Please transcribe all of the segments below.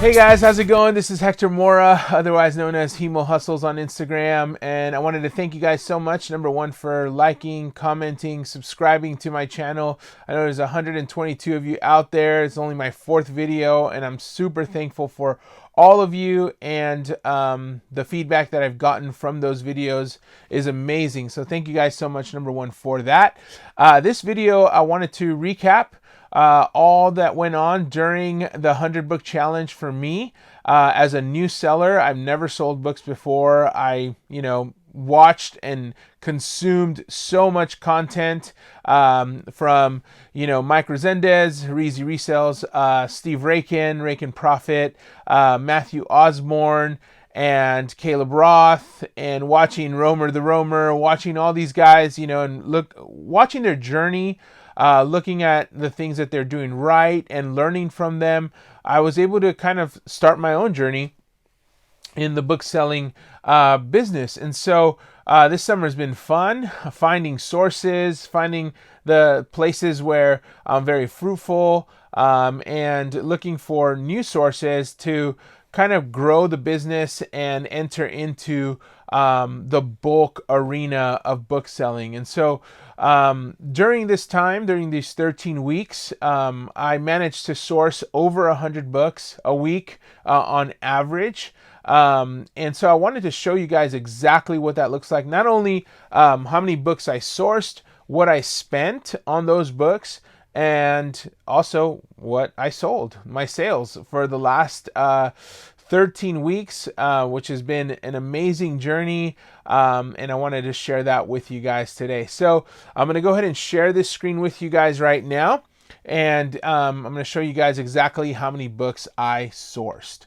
Hey guys, how's it going? This is Hector Mora, otherwise known as Hemo Hustles on Instagram, and I wanted to thank you guys so much, number one, for liking, commenting, subscribing to my channel. I know there's 122 of you out there. It's only my fourth video, and I'm super thankful for all of you, and the feedback that I've gotten from those videos is amazing. So thank you guys so much, number one, for that. This video, I wanted to recap all that went on during the 100 book challenge for me. As a new seller, I've never sold books before. I, watched and consumed so much content from, Mike Resendez, Reezy Resells, Steve Raiken Profit, Matthew Osborn, and Caleb Roth, and watching Romer the Romer, watching all these guys, and watching their journey, looking at the things that they're doing right and learning from them. I was able to kind of start my own journey in the book selling business. And so this summer has been fun, finding sources, finding the places where I'm very fruitful, and looking for new sources to kind of grow the business and enter into the bulk arena of book selling. And so during this time, during these 13 weeks, I managed to source over 100 books a week on average. And so I wanted to show you guys exactly what that looks like. Not only how many books I sourced, what I spent on those books, and also what I sold, my sales for the last 13 weeks, which has been an amazing journey, and I wanted to share that with you guys today. So I'm going to go ahead and share this screen with you guys right now, and I'm going to show you guys exactly how many books I sourced.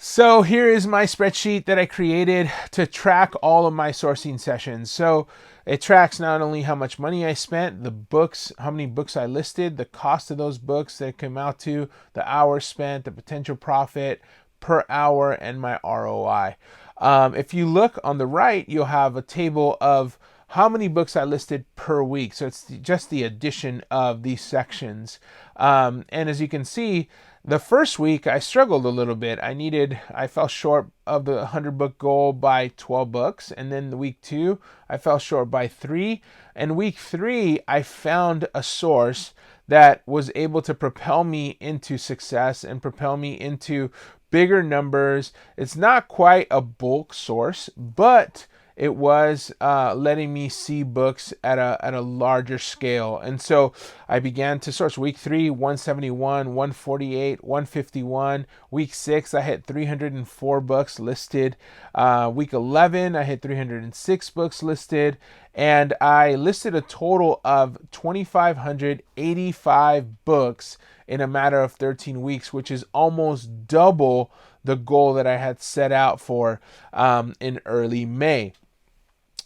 So here is my spreadsheet that I created to track all of my sourcing sessions. So it tracks not only how much money I spent, the books, how many books I listed, the cost of those books that came out to, the hours spent, the potential profit per hour, and my ROI. If you look on the right, you'll have a table of how many books I listed per week. So it's just the addition of these sections. And as you can see, the first week I struggled a little bit. I fell short of the 100 book goal by 12 books. And then the week 2, I fell short by 3. And week 3, I found a source that was able to propel me into success and propel me into bigger numbers. It's not quite a bulk source, but it was letting me see books at a larger scale. And so I began to source. Week 3, 171, 148, 151. Week 6, I hit 304 books listed. Week 11, I hit 306 books listed. And I listed a total of 2,585 books in a matter of 13 weeks, which is almost double the goal that I had set out for in early May.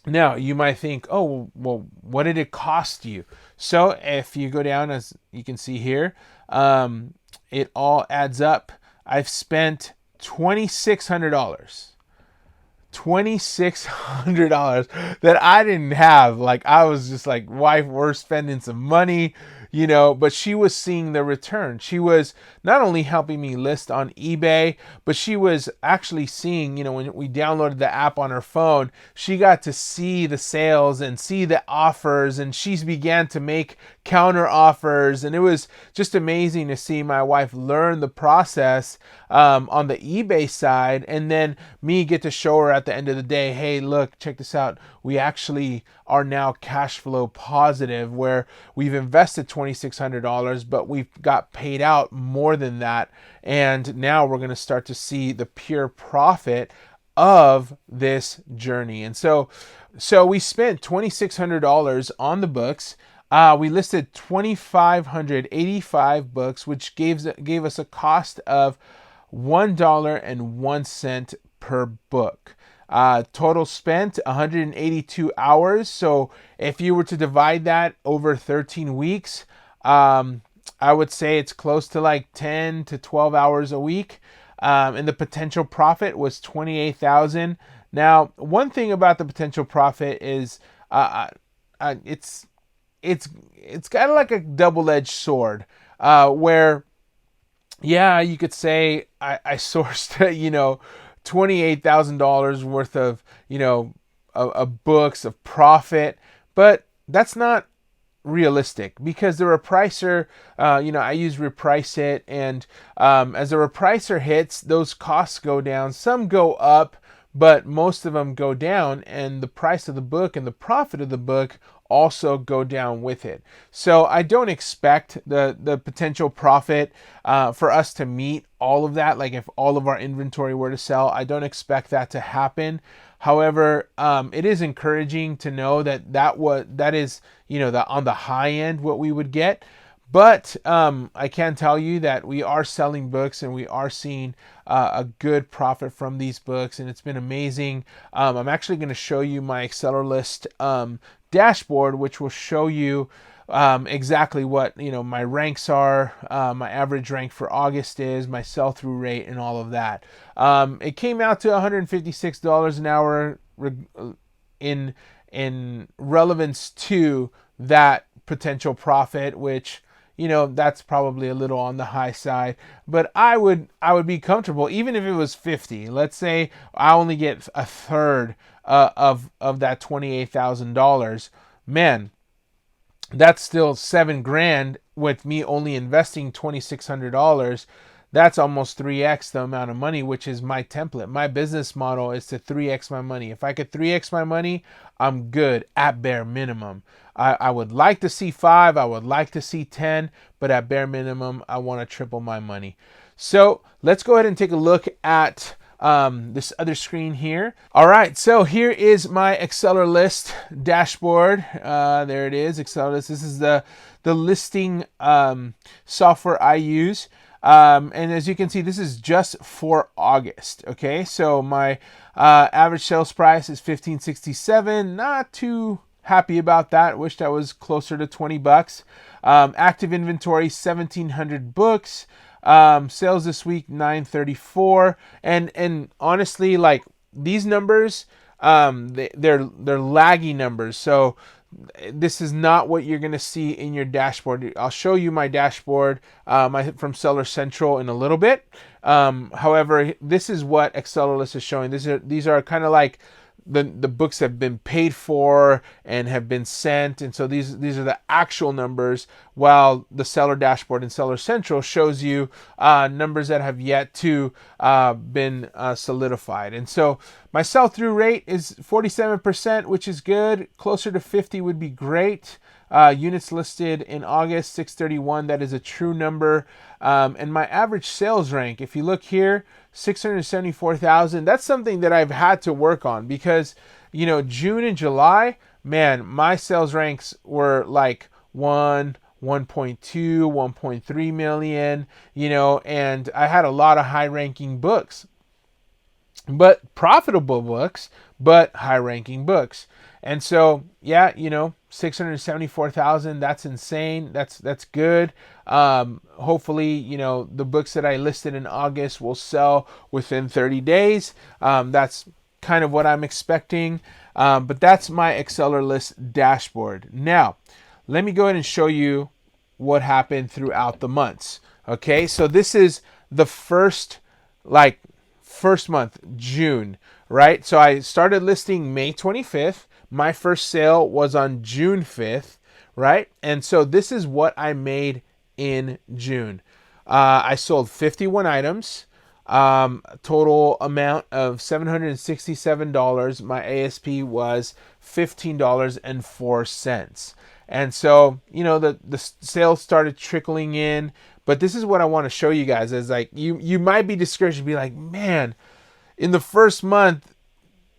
Now, you might think, oh, well, what did it cost you? So if you go down, as you can see here, it all adds up. I've spent $2,600. $2,600 that I didn't have. Like, I was just like, wife, we're spending some money, but she was seeing the return. She was not only helping me list on eBay, but she was actually seeing, when we downloaded the app on her phone, she got to see the sales and see the offers, and she began to make counter offers. And it was just amazing to see my wife learn the process on the eBay side, and then me get to show her at the end of the day, hey, look, check this out. We actually are now cash flow positive, where we've invested $2,600, but we've got paid out more than that. And now we're going to start to see the pure profit of this journey. And so we spent $2,600 on the books. We listed 2,585 books, which gave us a cost of $1.01 per book. Total spent 182 hours. So if you were to divide that over 13 weeks, I would say it's close to like 10 to 12 hours a week. And the potential profit was $28,000. Now, one thing about the potential profit is it's kind of like a double-edged sword, where yeah, you could say I sourced, $28,000 worth of, of books of profit, but that's not realistic because the repricer, I use Reprice It, and as the repricer hits, those costs go down. Some go up, but most of them go down, and the price of the book and the profit of the book also go down with it. So I don't expect the potential profit for us to meet all of that. Like if all of our inventory were to sell, I don't expect that to happen. However, it is encouraging to know that is, the on the high end what we would get. But I can tell you that we are selling books and we are seeing a good profit from these books, and it's been amazing. I'm actually going to show you my Reseller list dashboard, which will show you exactly what my ranks are, my average rank for August is, my sell-through rate, and all of that. It came out to $156 an hour in relevance to that potential profit, which that's probably a little on the high side, but I would be comfortable even if it was 50. Let's say I only get a third of that $28,000. Man, that's still $7,000 with me only investing $2,600. That's almost 3x the amount of money, which is my template. My business model is to 3x my money. If I could 3x my money, I'm good at bare minimum. I would like to see 5, I would like to see 10, but at bare minimum, I want to triple my money. So let's go ahead and take a look at this other screen here. All right, so here is my Reseller list dashboard. There it is, Reseller list. This is the listing software I use. And as you can see, this is just for August. Okay, so my average sales price is $15.67. Not too happy about that. Wish that was closer to $20. Active inventory 1,700 books. Sales this week 934. And honestly, like these numbers, they're laggy numbers. So this is not what you're going to see in your dashboard. I'll show you my dashboard from Seller Central in a little bit. However, this is what Reseller list is showing. These are kind of like the books have been paid for and have been sent, and so these are the actual numbers, while the Seller dashboard in Seller Central shows you numbers that have yet to been solidified. And so my sell-through rate is 47%, which is good. Closer to 50 would be great. Units listed in August 631, that is a true number. And my average sales rank, if you look here, 674,000. That's something that I've had to work on because, June and July, man, my sales ranks were like 1.2, 1.3 million, and I had a lot of high ranking books, but profitable books, but high ranking books. And so, yeah, 674,000, that's insane. That's good. Hopefully, the books that I listed in August will sell within 30 days. That's kind of what I'm expecting. But that's my Reseller list dashboard. Now, let me go ahead and show you what happened throughout the months. Okay, so this is the first month, June, right? So I started listing May 25th. My first sale was on June 5th, right? And so this is what I made in June. I sold 51 items, total amount of $767. My ASP was $15.04. And so, the sales started trickling in. But this is what I want to show you guys is like, you might be discouraged and be like, man, in the first month,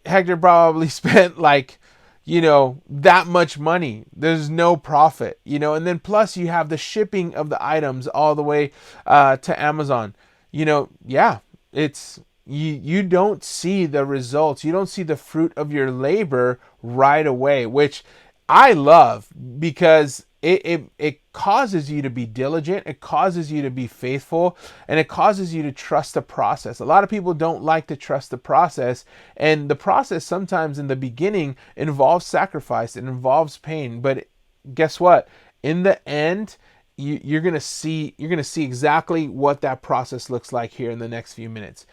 Hector probably spent that much money. There's no profit, and then plus you have the shipping of the items all the way to Amazon. It's you don't see the results. You don't see the fruit of your labor right away, which I love because it causes you to be diligent, it causes you to be faithful, and it causes you to trust the process. A lot of people don't like to trust the process, and the process sometimes in the beginning involves sacrifice, it involves pain, but guess what? In the end, you're gonna see exactly what that process looks like here in the next few minutes.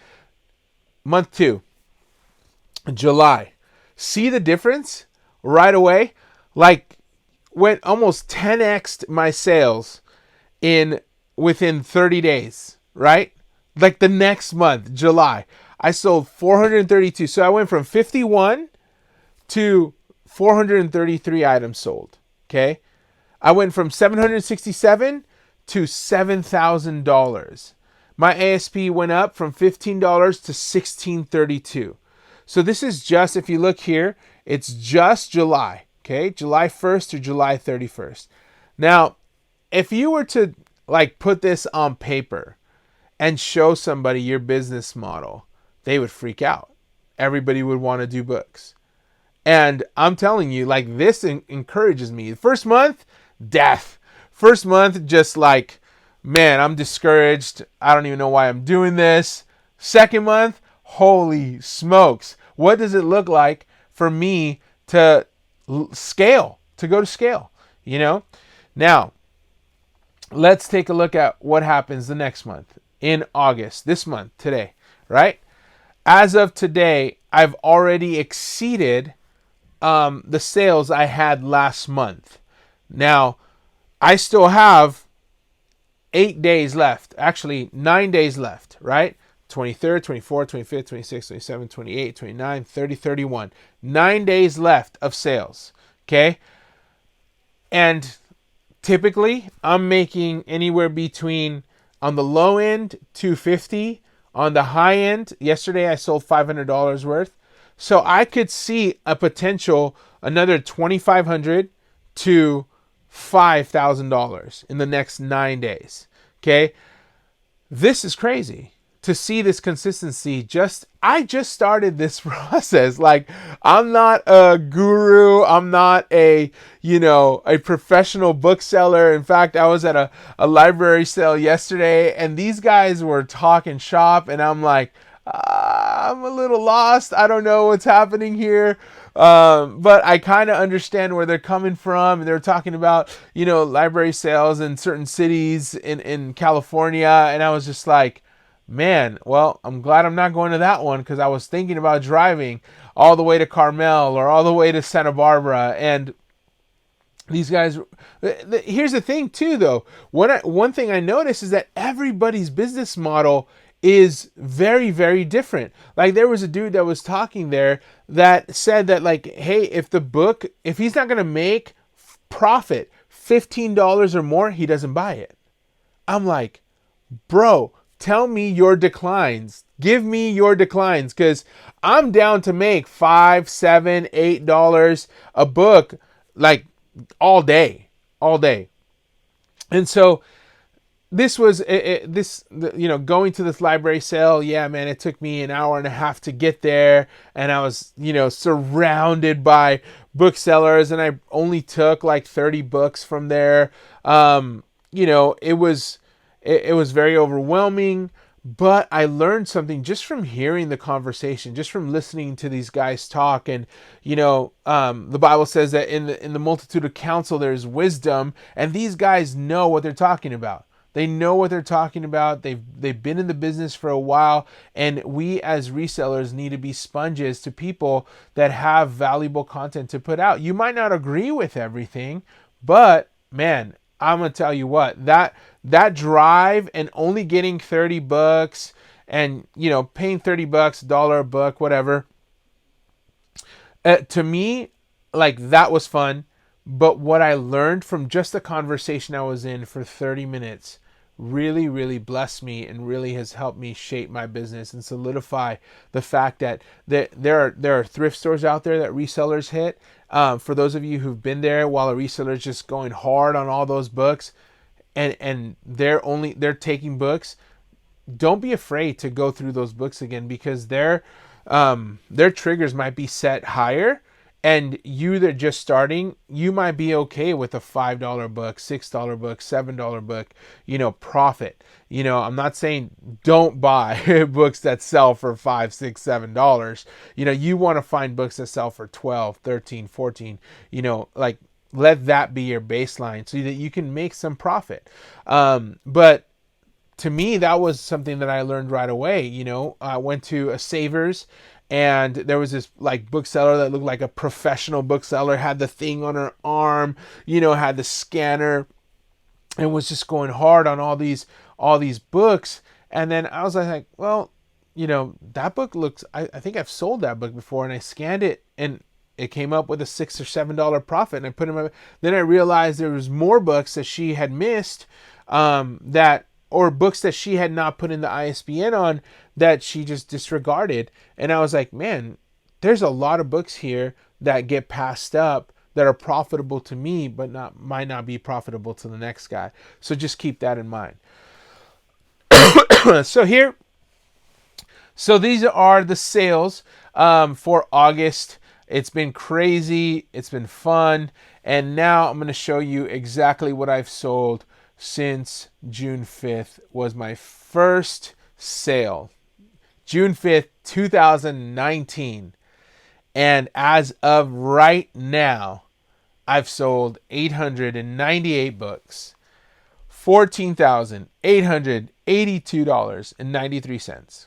Month 2, July. See the difference right away? Like, went almost 10x'd my sales within 30 days, right? Like the next month, July, I sold 432. So I went from 51 to 433 items sold. Okay. I went from 767 to $7,000. My ASP went up from $15 to $16.32. So this is just, if you look here, it's just July. Okay. July 1st to July 31st. Now, if you were to like put this on paper and show somebody your business model, they would freak out. Everybody would want to do books. And I'm telling you, like, this encourages me. First month, death. First month, just like, man, I'm discouraged. I don't even know why I'm doing this. Second month, holy smokes. What does it look like for me to scale, to go to scale, you know? Now, let's take a look at what happens the next month in August, this month, today, right? As of today, I've already exceeded the sales I had last month. Now, I still have 8 days left, actually 9 days left, right? 23rd, 24th, 25th, 26th, 27th, 28th, 29th, 30, 31. 9 days left of sales, okay? And typically, I'm making anywhere between, on the low end, $250. On the high end, yesterday I sold $500 worth. So I could see a potential another $2,500 to $5,000 in the next 9 days. Okay. This is crazy to see this consistency. I just started this process. Like, I'm not a guru. I'm not a professional bookseller. In fact, I was at a library sale yesterday and these guys were talking shop and I'm like, I'm a little lost. I don't know what's happening here. But I kind of understand where they're coming from. And they're talking about, library sales in certain cities in California. And I was just like, man, well, I'm glad I'm not going to that one because I was thinking about driving all the way to Carmel or all the way to Santa Barbara. And these guys, here's the thing too, though. One thing I noticed is that everybody's business model is very, very different. Like, there was a dude that was talking there that said that, like, hey, if he's not going to make profit $15 or more, he doesn't buy it. I'm like, bro, tell me your declines. Give me your declines, because I'm down to make $5, $7, $8 a book, like, all day. And so this was going to this library sale. Yeah, man, it took me an hour and a half to get there, and I was surrounded by booksellers, and I only took like 30 books from there. It was very overwhelming, but I learned something just from hearing the conversation, just from listening to these guys talk. And the Bible says that in the multitude of counsel there's wisdom, and these guys know what they're talking about. They know what they're talking about. They've been in the business for a while, and we as resellers need to be sponges to people that have valuable content to put out. You might not agree with everything, but man, I'm gonna tell you what, that drive and only getting 30 bucks and paying $30, $1 a book, whatever. To me, like, that was fun. But what I learned from just the conversation I was in for 30 minutes really, really blessed me and really has helped me shape my business and solidify the fact that there are thrift stores out there that resellers hit. For those of you who've been there while a reseller is just going hard on all those books and they're taking books, don't be afraid to go through those books again, because their triggers might be set higher. And you that are just starting, you might be okay with a $5 book, $6 book, $7 book, profit. I'm not saying don't buy books that sell for $5, $6, $7. You want to find books that sell for 12, 13, 14, like let that be your baseline so that you can make some profit. But to me, that was something that I learned right away. You know, I went to a Savers, and there was this like bookseller that looked like a professional bookseller, had the thing on her arm, you know, had the scanner, and was just going hard on all these books. And then I was like, well, you know, that book looks, I think I've sold that book before, and I scanned it, and it came up with a $6 or $7 profit, and I put them. Then I realized there was more books that she had missed, or books that she had not put in the ISBN on that she just disregarded. And I was like, man, there's a lot of books here that get passed up that are profitable to me, but might not be profitable to the next guy. So just keep that in mind. So these are the sales for August. It's been crazy. It's been fun. And now I'm going to show you exactly what I've sold since June 5th was my first sale. June 5th, 2019. And as of right now, I've sold 898 books, $14,882.93.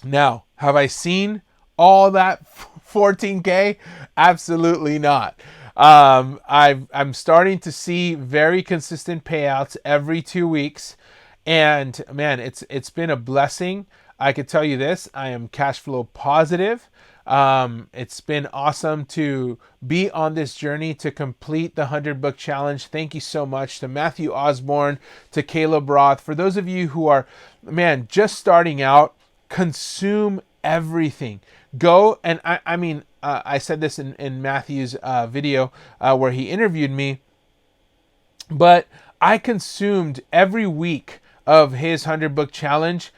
Now, have I seen all that 14K? Absolutely not. I'm starting to see very consistent payouts every 2 weeks, and man, it's been a blessing. I could tell you this: I am cash flow positive. It's been awesome to be on this journey to complete the 100 book challenge. Thank you so much to Matt Osborn, to Caleb Roth. For those of you who are, man, just starting out, consume everything. Go, and I said this in Matthew's video where he interviewed me, but I consumed every week of his 100 book challenge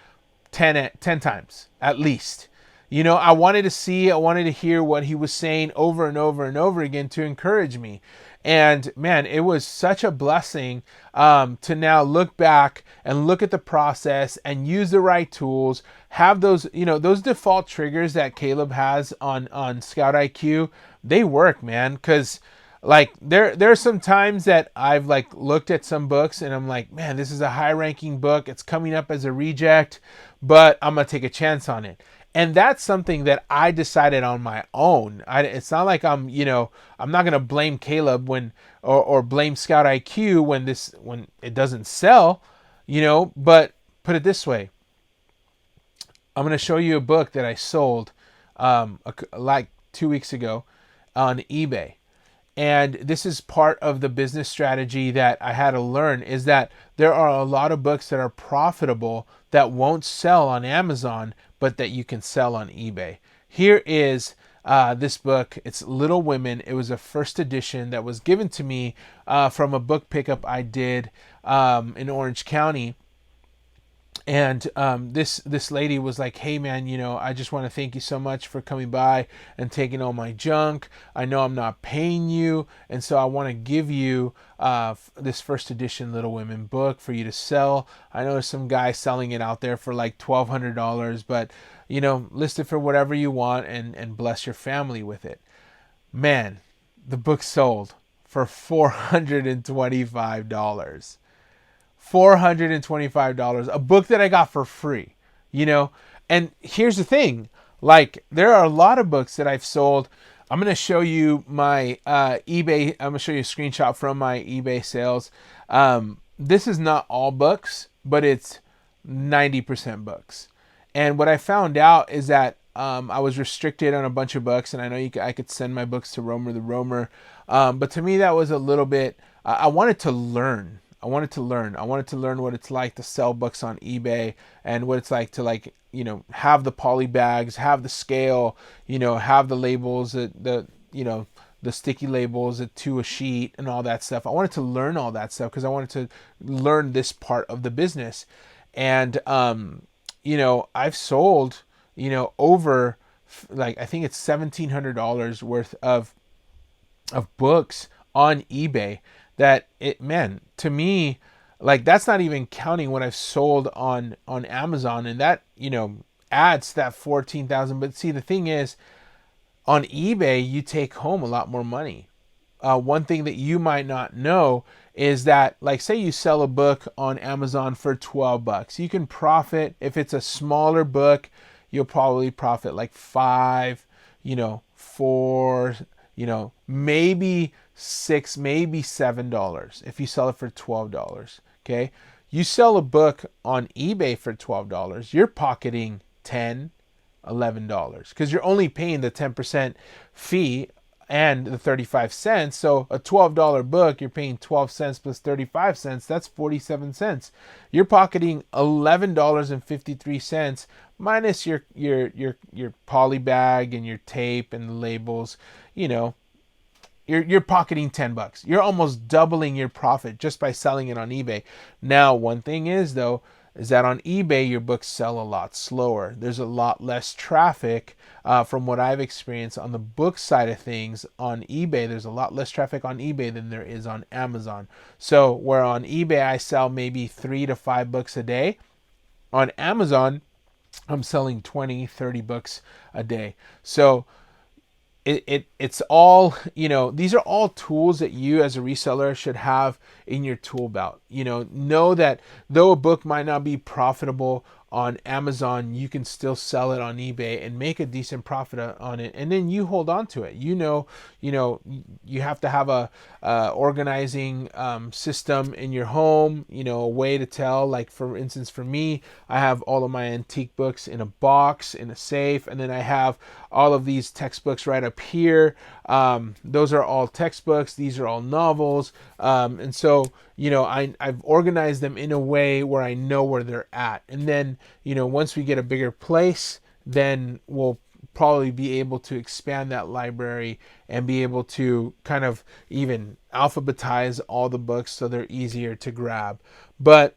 10 times at least. You know, I wanted to hear what he was saying over and over and over again to encourage me. And man, it was such a blessing to now look back and look at the process and use the right tools, have those, you know, those default triggers that Caleb has on ScoutIQ. They work, man, because like there are some times that I've like looked at some books and I'm like, man, this is a high ranking book. It's coming up as a reject, but I'm going to take a chance on it. And that's something that I decided on my own. It's not like I'm not going to blame Caleb or blame ScoutIQ when it doesn't sell, you know, but put it this way. I'm going to show you a book that I sold like 2 weeks ago on eBay. And this is part of the business strategy that I had to learn, is that there are a lot of books that are profitable that won't sell on Amazon, but that you can sell on eBay. Here is this book. It's Little Women. It was a first edition that was given to me from a book pickup I did in Orange County. And this lady was like, hey man, you know, I just want to thank you so much for coming by and taking all my junk. I know I'm not paying you, and so I want to give you this first edition Little Women book for you to sell. I know there's some guy selling it out there for like $1,200, but you know, list it for whatever you want and bless your family with it. Man, the book sold for $425. $425, a book that I got for free, you know. And here's the thing, like there are a lot of books that I've sold. I'm going to show you my eBay. I'm going to show you a screenshot from my eBay sales. This is not all books, but it's 90% books. And what I found out is that I was restricted on a bunch of books, and I know I could send my books to Romer the Romer. But to me, that was a little bit, I wanted to learn. I wanted to learn what it's like to sell books on eBay, and what it's like to, like, you know, have the poly bags, have the scale, you know, have the labels, the sticky labels to a sheet and all that stuff. I wanted to learn all that stuff because I wanted to learn this part of the business. And, you know, I've sold, you know, over like, I think it's $1,700 worth of books on eBay. That it, man, to me, like that's not even counting what I've sold on Amazon, and that, you know, adds to that 14,000. But see, the thing is, on eBay you take home a lot more money. one thing that you might not know is that, like, say you sell a book on Amazon for $12, you can profit. If it's a smaller book, you'll probably profit like 5, 4, maybe 6, maybe $7 if you sell it for $12. Okay, you sell a book on eBay for $12, you're pocketing $10, $11 because you're only paying the 10% fee and the 35 cents. So a $12 book, you're paying 12 cents plus 35 cents. That's 47 cents. You're pocketing $11.53 minus your poly bag and your tape and the labels. You're pocketing $10. You're almost doubling your profit just by selling it on eBay. Now, one thing is though, is that on eBay, your books sell a lot slower. There's a lot less traffic from what I've experienced on the book side of things. On eBay, there's a lot less traffic on eBay than there is on Amazon. So where on eBay, I sell maybe 3 to 5 books a day, on Amazon, I'm selling 20, 30 books a day. So it's all, these are all tools that you as a reseller should have in your tool belt. Know that though a book might not be profitable on Amazon, you can still sell it on eBay and make a decent profit on it, and then you hold on to it. You have to have a organizing system in your home, a way to tell. Like, for instance, for me, I have all of my antique books in a box in a safe, and then I have all of these textbooks right up here. Those are all textbooks. These are all novels, and so I've organized them in a way where I know where they're at. And then, once we get a bigger place, then we'll probably be able to expand that library and be able to kind of even alphabetize all the books so they're easier to grab. But,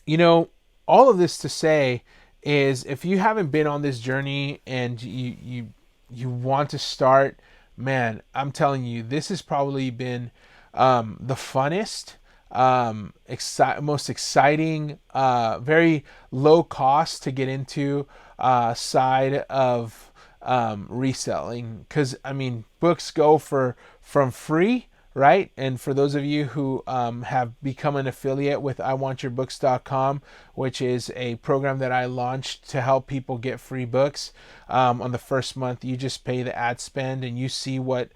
all of this to say is, if you haven't been on this journey and you want to start, man, I'm telling you, this has probably been the funnest, most exciting, very low cost to get into side of reselling. Because books go from free, right? And for those of you who have become an affiliate with iwantyourbooks.com, which is a program that I launched to help people get free books, on the first month, you just pay the ad spend and you see what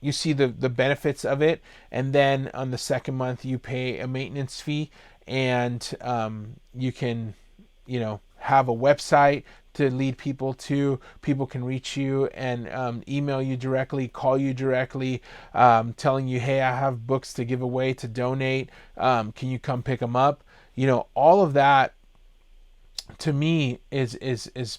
you see the benefits of it. And then on the second month, you pay a maintenance fee, and you can, have a website to lead people to. People can reach you and email you directly, call you directly, telling you, hey, I have books to give away, to donate. Can you come pick them up? All of that to me is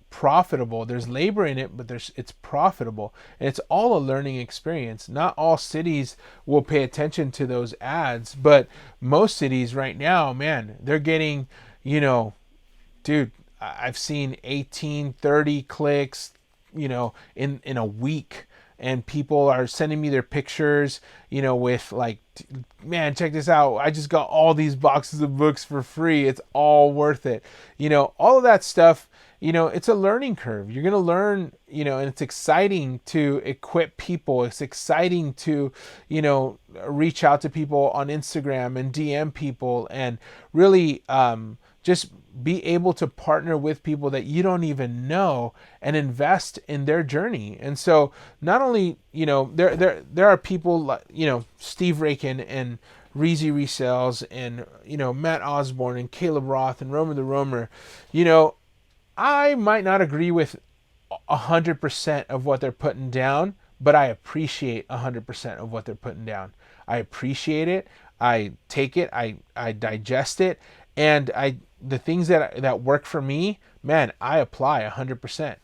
profitable. There's labor in it, but it's profitable, and it's all a learning experience. Not all cities will pay attention to those ads, but most cities right now, man, they're getting, dude, I've seen 18, 30 clicks, in a week, and people are sending me their pictures, with like, man, check this out, I just got all these boxes of books for free, it's all worth it. All of that stuff, it's a learning curve. You're going to learn, and it's exciting to equip people. It's exciting to, reach out to people on Instagram and DM people, and really just be able to partner with people that you don't even know and invest in their journey. And so not only, there are people like, Steve Raiken and Reezy Resells and, Matt Osborn and Caleb Roth and Romer the Romer. I might not agree with 100% of what they're putting down, but I appreciate 100% of what they're putting down. I appreciate it. I take it. I digest it. And the things that work for me, man, I apply 100%.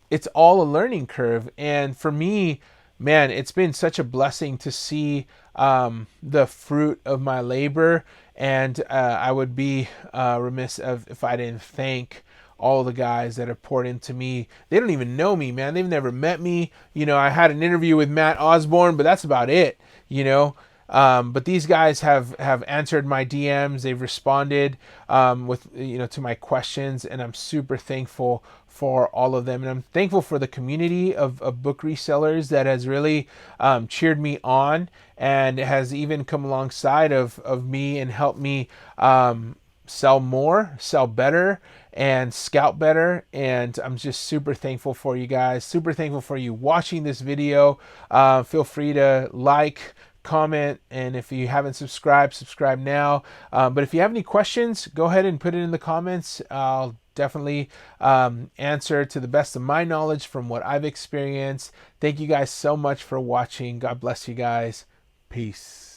It's all a learning curve. And for me, man, it's been such a blessing to see the fruit of my labor. And I would be remiss if I didn't thank all the guys that have poured into me. They don't even know me, man. They've never met me. I had an interview with Matt Osborn, but that's about it. But these guys have answered my DMs. They've responded with to my questions, and I'm super thankful for all of them. And I'm thankful for the community of book resellers that has really cheered me on and has even come alongside of me and helped me sell more, sell better, and scout better. And I'm just super thankful for you guys, super thankful for you watching this video. Feel free to like, comment, and if you haven't subscribed, subscribe now. But if you have any questions, go ahead and put it in the comments. I'll definitely answer to the best of my knowledge from what I've experienced. Thank you guys so much for watching. God bless you guys. Peace.